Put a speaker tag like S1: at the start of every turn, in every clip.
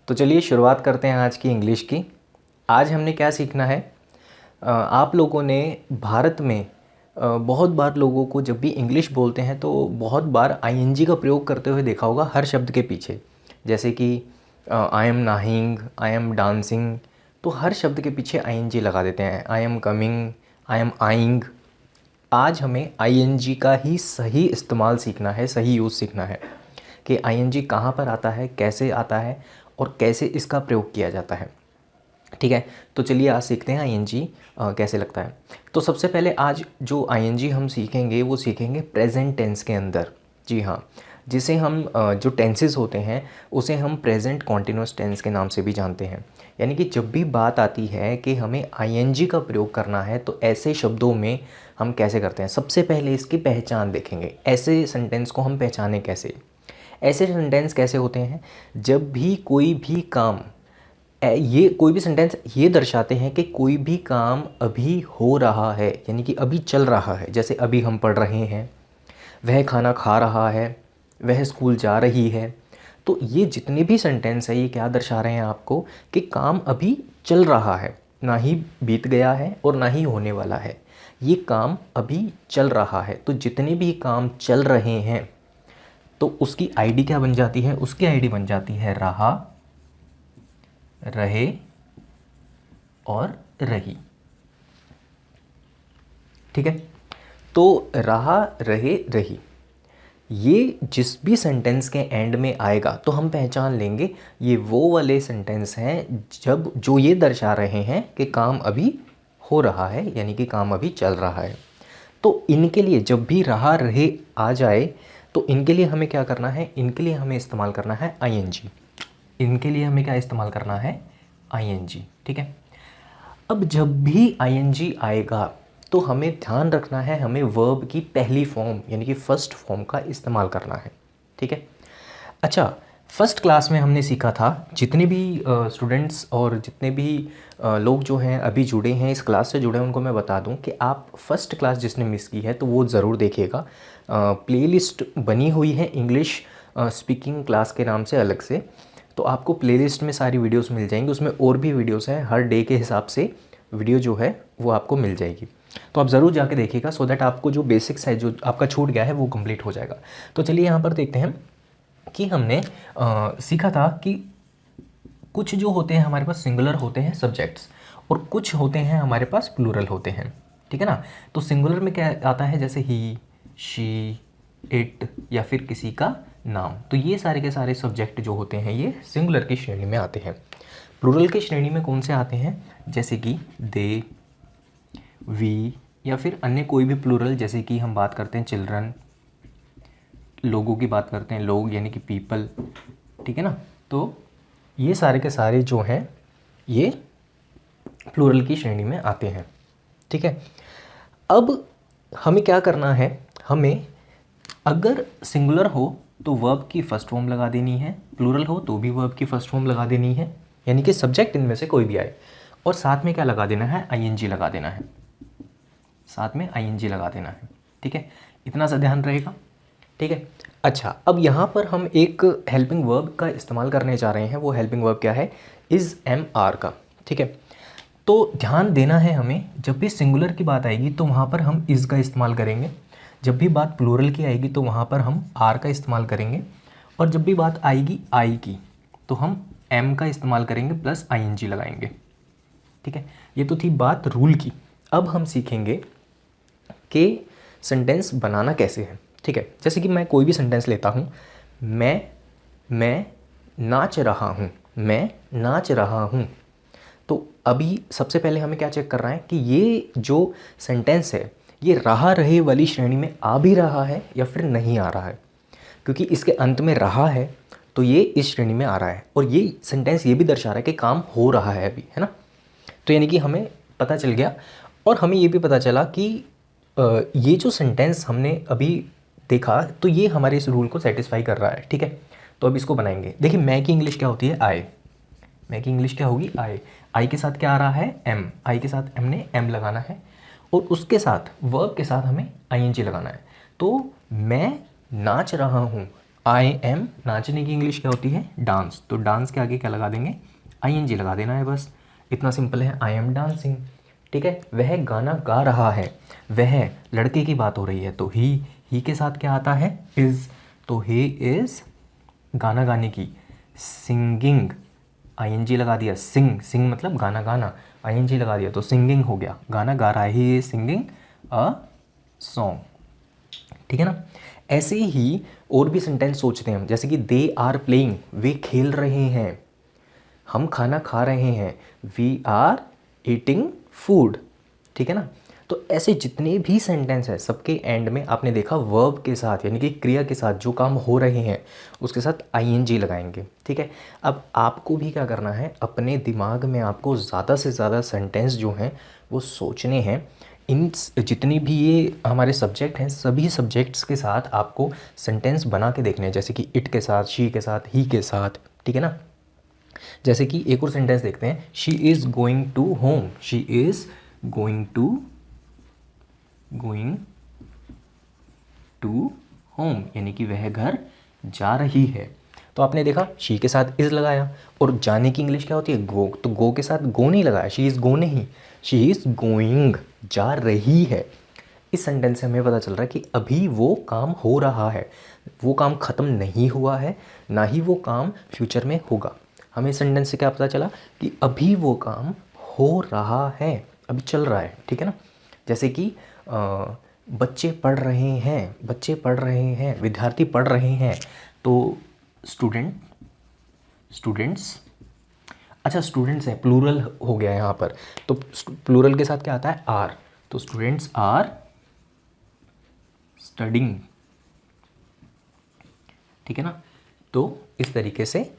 S1: तो चलिए शुरुआत करते हैं आज की इंग्लिश की। आज हमने क्या सीखना है। आप लोगों ने भारत में बहुत बार लोगों को जब भी इंग्लिश बोलते हैं तो बहुत बार आईएनजी का प्रयोग करते हुए देखा होगा हर शब्द के पीछे। जैसे कि आई एम नाहिंग, आई एम डांसिंग, तो हर शब्द के पीछे आईएनजी लगा देते हैं। I am coming, I am eyeing. आज हमें आईएनजी का ही सही इस्तेमाल सीखना है, सही यूज़ सीखना है कि आईएनजी कहाँ पर आता है, कैसे आता है और कैसे इसका प्रयोग किया जाता है। ठीक है, तो चलिए आज सीखते हैं आईएनजी कैसे लगता है। तो सबसे पहले आज जो आईएनजी हम सीखेंगे वो सीखेंगे प्रेजेंट टेंस के अंदर। जी हाँ, जिसे हम जो टेंसेस होते हैं उसे हम प्रेजेंट कॉन्टिन्यूस टेंस के नाम से भी जानते हैं। यानी कि जब भी बात आती है कि हमें आईएनजी का प्रयोग करना है तो ऐसे शब्दों में हम कैसे करते हैं। सबसे पहले इसकी पहचान देखेंगे, ऐसे सेंटेंस को हम पहचानें कैसे। ऐसे सेंटेंस कैसे होते हैं जब भी कोई भी काम, ये कोई भी सेंटेंस ये दर्शाते हैं कि कोई भी काम अभी हो रहा है, यानी कि अभी चल रहा है। जैसे अभी हम पढ़ रहे हैं, वह खाना खा रहा है, वह स्कूल जा रही है। तो ये जितने भी सेंटेंस है ये क्या दर्शा रहे हैं आपको कि काम अभी चल रहा है, ना ही बीत गया है और ना ही होने वाला है। ये काम अभी चल रहा है। तो जितने भी काम चल रहे हैं तो उसकी आईडी क्या बन जाती है, उसकी आईडी बन जाती है रहा, रहे और रही। ठीक है, तो रहा, रहे, रही, ये जिस भी सेंटेंस के एंड में आएगा तो हम पहचान लेंगे ये वो वाले सेंटेंस हैं जब जो ये दर्शा रहे हैं कि काम अभी हो रहा है, यानी कि काम अभी चल रहा है। तो इनके लिए जब भी रहा, रहे आ जाए तो इनके लिए हमें क्या करना है, इनके लिए हमें इस्तेमाल करना है आईएनजी। इनके लिए हमें क्या इस्तेमाल करना है, आईएनजी। ठीक है, अब जब भी आईएनजी आएगा तो हमें ध्यान रखना है, हमें वर्ब की पहली फॉर्म यानी कि फर्स्ट फॉर्म का इस्तेमाल करना है। ठीक है, अच्छा, फर्स्ट क्लास में हमने सीखा था, जितने भी स्टूडेंट्स और जितने भी लोग जो हैं अभी जुड़े हैं, इस क्लास से जुड़े हैं, उनको मैं बता दूं कि आप फर्स्ट क्लास जिसने मिस की है तो वो ज़रूर देखिएगा। प्लेलिस्ट बनी हुई है इंग्लिश स्पीकिंग क्लास के नाम से अलग से, तो आपको प्लेलिस्ट में सारी वीडियोस मिल जाएंगी। उसमें और भी वीडियोस हैं, हर डे के हिसाब से वीडियो जो है वो आपको मिल जाएगी। तो आप ज़रूर जाके देखिएगा सो दैट आपको जो बेसिक्स है, जो आपका छूट गया है, वो कंप्लीट हो जाएगा। तो चलिए यहाँ पर देखते हैं कि हमने सीखा था कि कुछ जो होते हैं हमारे पास सिंगुलर होते हैं सब्जेक्ट्स और कुछ होते हैं हमारे पास प्लूरल होते हैं। ठीक है ना, तो सिंगुलर में क्या आता है, जैसे ही, शी, इट या फिर किसी का नाम। तो ये सारे के सारे सब्जेक्ट जो होते हैं ये सिंगुलर की श्रेणी में आते हैं। प्लूरल की श्रेणी में कौन से आते हैं, जैसे कि दे, वी या फिर अन्य कोई भी प्लूरल, जैसे कि हम बात करते हैं चिल्ड्रन, लोगों की बात करते हैं लोग यानी कि पीपल। ठीक है ना, तो ये सारे के सारे जो हैं ये प्लूरल की श्रेणी में आते हैं। ठीक है, अब हमें क्या करना है, हमें अगर सिंगुलर हो तो वर्ब की फर्स्ट फॉर्म लगा देनी है, प्लूरल हो तो भी वर्ब की फर्स्ट फॉर्म लगा देनी है, यानी कि सब्जेक्ट इनमें से कोई भी आए, और साथ में क्या लगा देना है, आईएनजी लगा देना है, साथ में आईएनजी लगा देना है। ठीक है, इतना सा ध्यान रहेगा। ठीक है, अच्छा, अब यहाँ पर हम एक हेल्पिंग वर्ब का इस्तेमाल करने जा रहे हैं। वो हेल्पिंग वर्ब क्या है, इज़, एम, आर का। ठीक है, तो ध्यान देना है हमें, जब भी सिंगुलर की बात आएगी तो वहाँ पर हम इज़ का इस्तेमाल करेंगे, जब भी बात प्लूरल की आएगी तो वहाँ पर हम आर का इस्तेमाल करेंगे, और जब भी बात आएगी आई की तो हम एम का इस्तेमाल करेंगे प्लस आईएनजी लगाएंगे। ठीक है, ये तो थी बात रूल की। अब हम सीखेंगे कि सेंटेंस बनाना कैसे है। ठीक है, जैसे कि मैं कोई भी सेंटेंस लेता हूँ, मैं नाच रहा हूँ, मैं नाच रहा हूँ। तो अभी सबसे पहले हमें क्या चेक करना है कि ये जो सेंटेंस है ये रहा, रहे वाली श्रेणी में आ भी रहा है या फिर नहीं आ रहा है, क्योंकि इसके अंत में रहा है तो ये इस श्रेणी में आ रहा है, और ये सेंटेंस ये भी दर्शा रहा है कि काम हो रहा है अभी, है ना। तो यानी कि हमें पता चल गया, और हमें ये भी पता चला कि ये जो सेंटेंस हमने अभी देखा तो ये हमारे इस रूल को सेटिस्फाई कर रहा है। ठीक है, तो अब इसको बनाएंगे। देखिए, मैं की इंग्लिश क्या होती है, आई। मैं की इंग्लिश क्या होगी, आई। आई के साथ क्या आ रहा है, एम। आई के साथ हमने एम लगाना है, और उसके साथ वर्ब के साथ हमें आईएनजी लगाना है। तो मैं नाच रहा हूँ, आई एम, नाचने की इंग्लिश क्या होती है? डांस। तो डांस के आगे क्या लगा देंगे? ING लगा देना है, बस इतना सिंपल है। आई एम डांसिंग, ठीक है। वह गाना गा रहा है, वह लड़के की बात हो रही है तो ही के साथ क्या आता है? इज़। तो ही इज़ गाना गाने की, सिंगिंग, ING लगा दिया। सिंग, सिंग मतलब गाना गाना, ING लगा दिया तो सिंगिंग हो गया, गाना गा रहा है, he is singing a song, ठीक है ना। ऐसे ही और भी सेंटेंस सोचते हैं हम, जैसे कि दे आर प्लेइंग, वे खेल रहे हैं। हम खाना खा रहे हैं, वी आर ईटिंग फूड, ठीक है ना। तो ऐसे जितने भी सेंटेंस है सबके एंड में आपने देखा वर्ब के साथ, यानी कि क्रिया के साथ जो काम हो रहे हैं उसके साथ ING लगाएंगे, ठीक है। अब आपको भी क्या करना है, अपने दिमाग में आपको ज़्यादा से ज़्यादा सेंटेंस जो हैं वो सोचने हैं। इन जितनी भी ये हमारे सब्जेक्ट हैं सभी सब्जेक्ट्स के साथ आपको सेंटेंस बना के देखने हैं, जैसे कि इट के साथ, शी के साथ, ही के साथ, ठीक है ना। जैसे कि एक और सेंटेंस देखते हैं, she is going to home, she is going to home, यानी कि वह घर जा रही है। तो आपने देखा शी के साथ इज़ लगाया, और जाने की इंग्लिश क्या होती है? गो। तो गो के साथ गो नहीं लगाया, शी इज़ गो नहीं, शी इज़ गोइंग, जा रही है। इस सेंटेंस से हमें पता चल रहा है कि अभी वो काम हो रहा है, वो काम ख़त्म नहीं हुआ है, ना ही वो काम फ्यूचर में होगा। हमें इस सेंटेंस से क्या पता चला कि अभी वो काम हो रहा है, अभी चल रहा है, ठीक है ना। जैसे कि बच्चे पढ़ रहे हैं, बच्चे पढ़ रहे हैं, विद्यार्थी पढ़ रहे हैं, तो स्टूडेंट्स, अच्छा स्टूडेंट्स हैं, प्लूरल हो गया यहाँ पर, तो प्लूरल के साथ क्या आता है? आर। तो स्टूडेंट्स आर स्टडिंग, ठीक है ना। तो इस तरीके से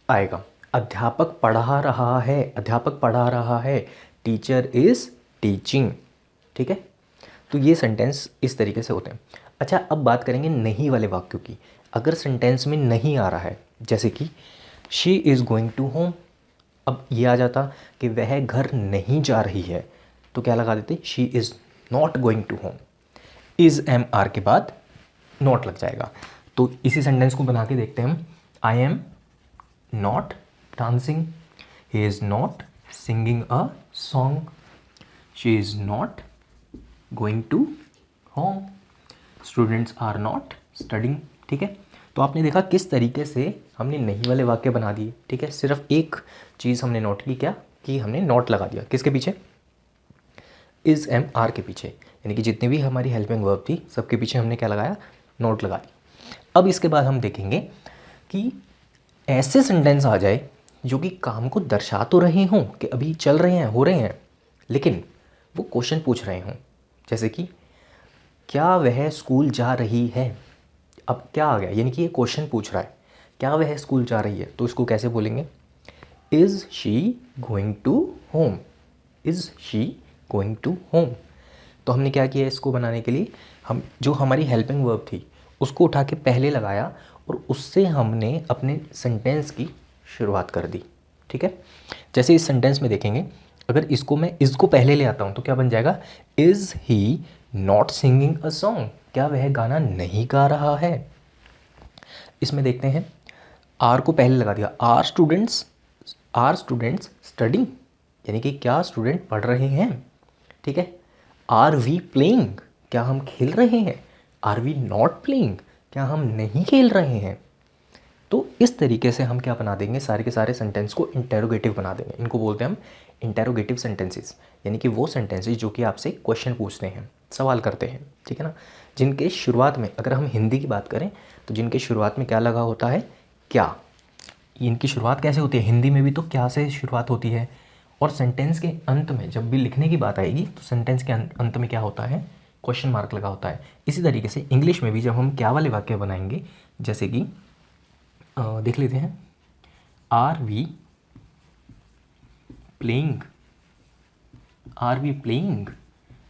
S1: आएगा। अध्यापक पढ़ा रहा है, अध्यापक पढ़ा रहा है, टीचर इज़ टीचिंग, ठीक है। तो ये सेंटेंस इस तरीके से होते हैं। अच्छा, अब बात करेंगे नहीं वाले वाक्यों की। अगर सेंटेंस में नहीं आ रहा है, जैसे कि she is going to home, अब ये आ जाता कि वह घर नहीं जा रही है, तो क्या लगा देते? She is not going to home. Is MR के बाद नॉट लग जाएगा। तो इसी सेंटेंस को बना के देखते हैं हम। I am not dancing, he is not singing a song, she is not going to home, students are not studying, ठीक है। तो आपने देखा किस तरीके से हमने नहीं वाले वाक्य बना दिए, ठीक है। सिर्फ एक चीज़ हमने नोट की, क्या कि हमने नॉट लगा दिया, किसके पीछे? इज़ MR के पीछे, यानी कि जितनी भी हमारी हेल्पिंग वर्ब थी सबके पीछे हमने क्या लगाया? नोट लगा दी। अब इसके बाद हम देखेंगे कि ऐसे सेंटेंस आ जाए जो कि काम को दर्शा तो रहे हों कि अभी चल रहे हैं, हो रहे हैं, लेकिन वो क्वेश्चन पूछ रहे हों। जैसे कि क्या वह स्कूल जा रही है? अब क्या आ गया, यानी कि ये क्वेश्चन पूछ रहा है क्या वह स्कूल जा रही है, तो इसको कैसे बोलेंगे? Is she going to home, is she going to home. तो हमने क्या किया इसको बनाने के लिए, हम जो हमारी हेल्पिंग वर्ब थी उसको उठा के पहले लगाया और उससे हमने अपने सेंटेंस की शुरुआत कर दी, ठीक है। जैसे इस सेंटेंस में देखेंगे, अगर इसको मैं इसको पहले ले आता हूँ तो क्या बन जाएगा? Is he not singing a song, क्या वह गाना नहीं गा रहा है। इसमें देखते हैं, आर को पहले लगा दिया, आर स्टूडेंट्स स्टडिंग, यानी कि क्या स्टूडेंट पढ़ रहे हैं, ठीक है। आर वी प्लेइंग, क्या हम खेल रहे हैं। आर वी नॉट प्लेइंग, क्या हम नहीं खेल रहे हैं। तो इस तरीके से हम क्या बना देंगे, सारे के सारे सेंटेंस को इंटेरोगेटिव बना देंगे। इनको बोलते हैं हम इंटेरोगेटिव सेंटेंसेस, यानी कि वो सेंटेंसेस जो कि आपसे क्वेश्चन पूछते हैं, सवाल करते हैं, ठीक है ना। जिनके शुरुआत में, अगर हम हिंदी की बात करें तो जिनके शुरुआत में क्या लगा होता है? क्या। इनकी शुरुआत कैसे होती है? हिंदी में भी तो क्या से शुरुआत होती है, और सेंटेंस के अंत में जब भी लिखने की बात आएगी तो सेंटेंस के अंत में क्या होता है? क्वेश्चन मार्क लगा होता है। इसी तरीके से इंग्लिश में भी जब हम क्या वाले वाक्य बनाएंगे, जैसे कि देख लेते हैं, are we playing, are we playing,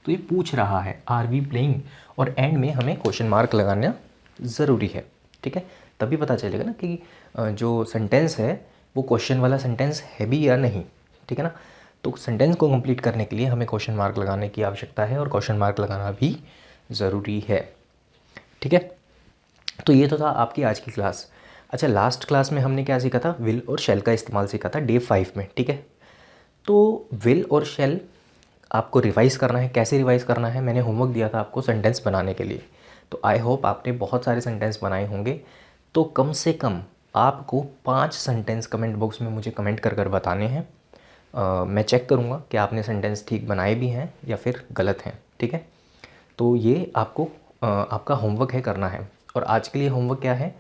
S1: तो ये पूछ रहा है आर वी प्लेइंग, और एंड में हमें क्वेश्चन मार्क लगाना ज़रूरी है, ठीक है। तभी पता चलेगा ना कि जो सेंटेंस है वो क्वेश्चन वाला सेंटेंस है भी या नहीं, ठीक है ना। तो सेंटेंस को कंप्लीट करने के लिए हमें क्वेश्चन मार्क लगाने की आवश्यकता है, और क्वेश्चन मार्क लगाना भी ज़रूरी है, ठीक है। तो ये तो था आपकी आज की क्लास। अच्छा, लास्ट क्लास में हमने क्या सीखा था? विल और शेल का इस्तेमाल सीखा था डे 5 में, ठीक है। तो विल और शेल आपको रिवाइज़ करना है। कैसे रिवाइज़ करना है? मैंने होमवर्क दिया था आपको सेंटेंस बनाने के लिए, तो आई होप आपने बहुत सारे सेंटेंस बनाए होंगे। तो कम से कम आपको 5 सेंटेंस कमेंट बॉक्स में मुझे कमेंट कर कर बताने हैं। मैं चेक करूँगा कि आपने सेंटेंस ठीक बनाए भी हैं या फिर गलत हैं, ठीक है। तो ये आपको आपका होमवर्क है, करना है। और आज के लिए होमवर्क क्या है?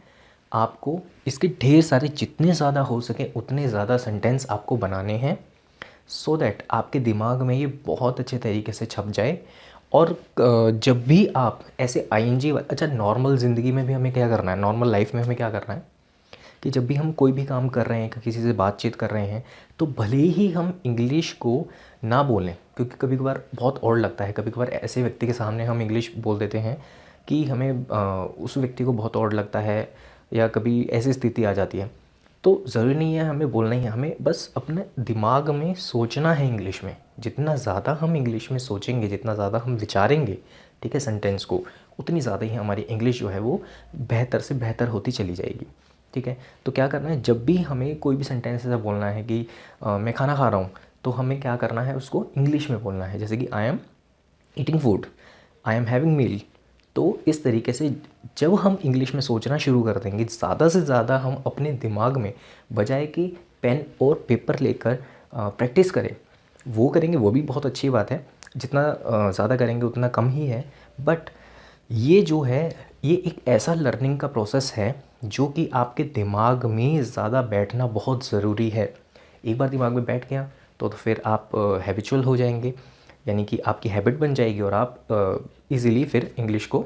S1: आपको इसके ढेर सारे, जितने ज़्यादा हो सके उतने ज़्यादा सेंटेंस आपको बनाने हैं, सो दैट आपके दिमाग में ये बहुत अच्छे तरीके से छप जाए। और जब भी आप ऐसे आईएनजी, अच्छा नॉर्मल ज़िंदगी में भी हमें क्या करना है, नॉर्मल लाइफ में हमें क्या करना है कि जब भी हम कोई भी काम कर रहे हैं, किसी से बातचीत कर रहे हैं, तो भले ही हम इंग्लिश को ना बोलें, क्योंकि कभी कभार बहुत ऑड लगता है, कभी कभार ऐसे व्यक्ति के सामने हम इंग्लिश बोल देते हैं कि हमें उस व्यक्ति को बहुत ऑड लगता है, या कभी ऐसी स्थिति आ जाती है। तो ज़रूरी नहीं है हमें बोलना ही है, हमें बस अपने दिमाग में सोचना है इंग्लिश में। जितना ज़्यादा हम इंग्लिश में सोचेंगे, जितना ज़्यादा हम विचारेंगे, ठीक है, सेंटेंस को, उतनी ज़्यादा ही हमारी इंग्लिश जो है वो बेहतर से बेहतर होती चली जाएगी, ठीक है। तो क्या करना है, जब भी हमें कोई भी सेंटेंस ऐसा बोलना है कि मैं खाना खा रहा हूँ, तो हमें क्या करना है, उसको इंग्लिश में बोलना है। जैसे कि I am eating food, I am having meal. तो इस तरीके से जब हम इंग्लिश में सोचना शुरू कर देंगे, ज़्यादा से ज़्यादा हम अपने दिमाग में, बजाय कि पेन और पेपर लेकर प्रैक्टिस करें, वो करेंगे, वो भी बहुत अच्छी बात है। जितना ज़्यादा करेंगे उतना कम ही है। बट ये जो है, ये एक ऐसा लर्निंग का प्रोसेस है जो कि आपके दिमाग में ज़्यादा बैठना बहुत ज़रूरी है। एक बार दिमाग में बैठ गया तो फिर आप हैबिचुअल हो जाएंगे, यानी कि आपकी हैबिट बन जाएगी, और आप इजीली फिर इंग्लिश को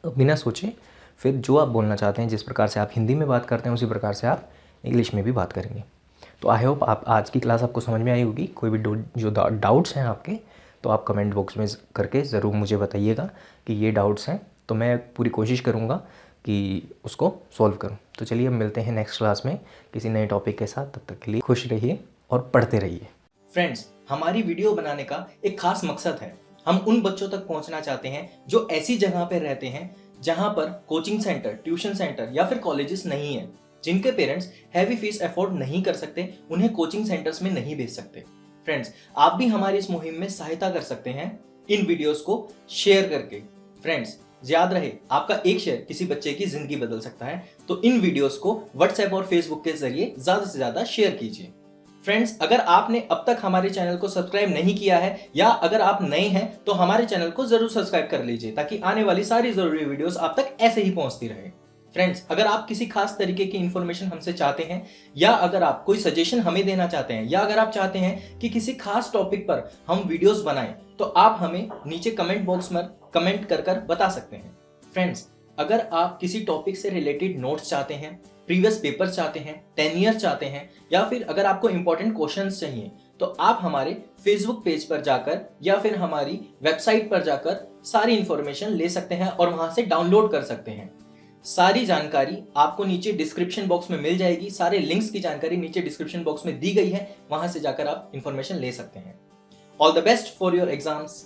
S1: बिना सोचे फिर जो आप बोलना चाहते हैं, जिस प्रकार से आप हिंदी में बात करते हैं उसी प्रकार से आप इंग्लिश में भी बात करेंगे। तो आई होप आप आज की क्लास आपको समझ में आई होगी। कोई भी जो डाउट्स हैं आपके, तो आप कमेंट बॉक्स में करके ज़रूर मुझे बताइएगा कि ये डाउट्स हैं, तो मैं पूरी कोशिश करूँगा कि उसको सॉल्व करूँ। तो चलिए अब मिलते हैं नेक्स्ट क्लास में किसी नए टॉपिक के साथ। तब तक के लिए खुश रहिए और पढ़ते रहिए। फ्रेंड्स, हमारी वीडियो बनाने का एक खास मकसद है। हम उन बच्चों तक पहुंचना चाहते हैं जो ऐसी जगह पे रहते हैं जहां पर कोचिंग सेंटर, ट्यूशन सेंटर या फिर कॉलेजेस नहीं है, जिनके पेरेंट्स हैवी फीस अफोर्ड नहीं कर सकते, उन्हें कोचिंग सेंटर्स में नहीं भेज सकते। फ्रेंड्स, आप भी हमारी इस मुहिम में सहायता कर सकते हैं इन वीडियोस को शेयर करके। फ्रेंड्स, याद रहे, आपका एक शेयर किसी बच्चे की जिंदगी बदल सकता है। तो इन वीडियोस को व्हाट्सएप और फेसबुक के जरिए ज्यादा से ज्यादा शेयर कीजिए। फ्रेंड्स, अगर आपने अब तक हमारे चैनल को सब्सक्राइब नहीं किया है, या अगर आप नए हैं तो हमारे चैनल को जरूर सब्सक्राइब कर लीजिए, ताकि आने वाली सारी जरूरी वीडियोस आप तक ऐसे ही पहुंचती रहे। फ्रेंड्स, अगर आप किसी खास तरीके की इंफॉर्मेशन हमसे चाहते हैं, या अगर आप कोई सजेशन हमें देना चाहते हैं, या अगर आप चाहते हैं कि किसी खास टॉपिक पर हम वीडियोस बनाएं, तो आप हमें नीचे कमेंट बॉक्स में कमेंट कर कर बता सकते हैं। फ्रेंड्स, अगर आप किसी टॉपिक से रिलेटेड नोट्स चाहते हैं, प्रीवियस पेपर चाहते हैं, 10 ईयर चाहते हैं, या फिर अगर आपको इंपॉर्टेंट क्वेश्चंस चाहिए, तो आप हमारे फेसबुक पेज पर जाकर या फिर हमारी वेबसाइट पर जाकर सारी इंफॉर्मेशन ले सकते हैं और वहां से डाउनलोड कर सकते हैं। सारी जानकारी आपको नीचे डिस्क्रिप्शन बॉक्स में मिल जाएगी। सारे लिंक्स की जानकारी नीचे डिस्क्रिप्शन बॉक्स में दी गई है, वहां से जाकर आप इंफॉर्मेशन ले सकते हैं। All the best for your exams.